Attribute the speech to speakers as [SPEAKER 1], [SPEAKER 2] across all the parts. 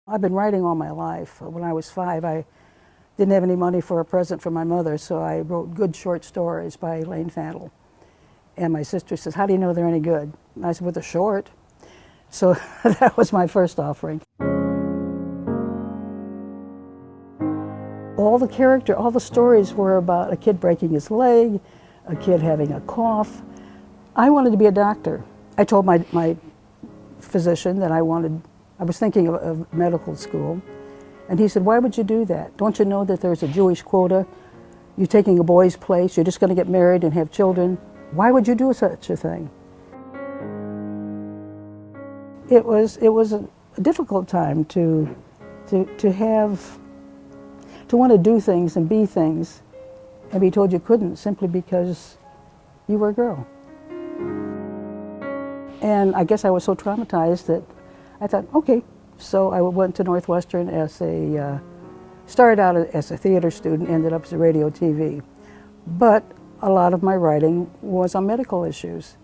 [SPEAKER 1] I've been writing all my life. When I was 5, I didn't have any money for a present for my mother, so I wrote good short stories by Elaine. And my sister says, "How do you know they're any good?" And I said, "Well, they're short." So that was my first offering. All the stories were about a kid breaking his leg, a kid having a cough. I wanted to be a doctor. I told my physician that I was thinking of medical school. And he said, "Why would you do that? Don't you know that there's a Jewish quota? You're taking a boy's place, you're just going to get married and have children. Why would you do such a thing?" It was a difficult time to want to do things and be things and be told you couldn't simply because you were a girl. And I guess I was so traumatized that I thought, okay. So I went to Northwestern started out as a theater student, ended up as a radio TV. But a lot of my writing was on medical issues.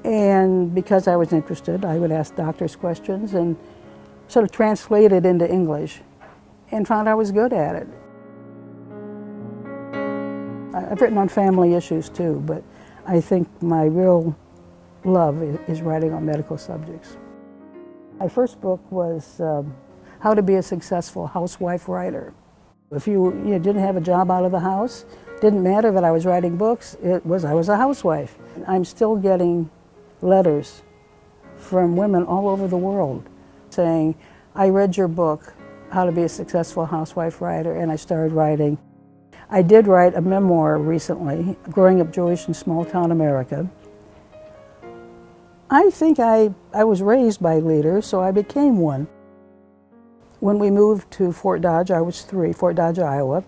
[SPEAKER 1] And because I was interested, I would ask doctors questions and sort of translate it into English and found I was good at it. I've written on family issues too, but I think my real love is writing on medical subjects. My first book was How to Be a Successful Housewife Writer. If you didn't have a job out of the house, didn't matter that I was writing books, I was a housewife. I'm still getting letters from women all over the world saying, "I read your book, How to Be a Successful Housewife Writer," and I started writing. I did write a memoir recently, Growing Up Jewish in Small Town America. I think I was raised by leaders, so I became one. When we moved to Fort Dodge, I was 3, Fort Dodge, Iowa,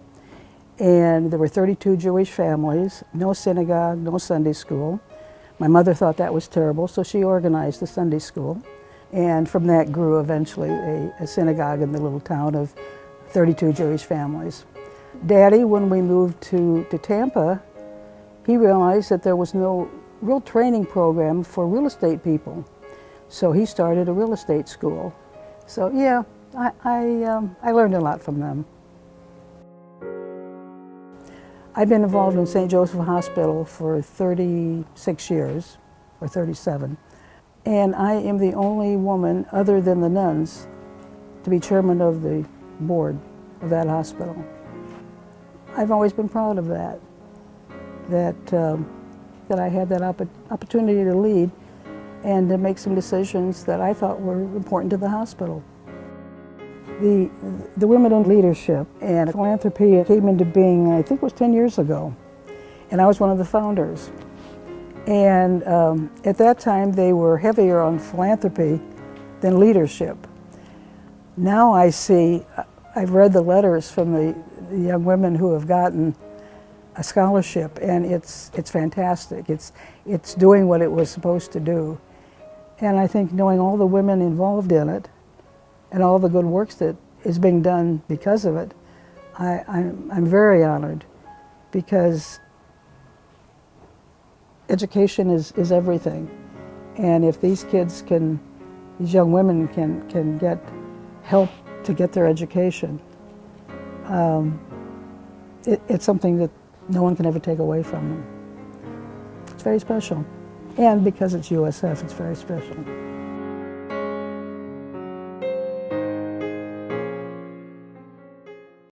[SPEAKER 1] and there were 32 Jewish families, no synagogue, no Sunday school. My mother thought that was terrible, so she organized the Sunday school, and from that grew eventually a synagogue in the little town of 32 Jewish families. Daddy, when we moved to Tampa, he realized that there was no real training program for real estate people. So he started a real estate school. So yeah, I learned a lot from them. I've been involved in St. Joseph Hospital for 36 years, or 37. And I am the only woman, other than the nuns, to be chairman of the board of that hospital. I've always been proud of that I had that opportunity to lead and to make some decisions that I thought were important to the hospital. The Women in Leadership and Philanthropy came into being, I think it was 10 years ago, and I was one of the founders. And at that time, they were heavier on philanthropy than leadership. Now I see, I've read the letters from the young women who have gotten a scholarship, and it's fantastic. It's doing what it was supposed to do. And I think knowing all the women involved in it and all the good works that is being done because of it, I'm very honored, because education is everything. And if these young women can get help to get their education, it's something that no one can ever take away from them. It's very special. And because it's USF, it's very special.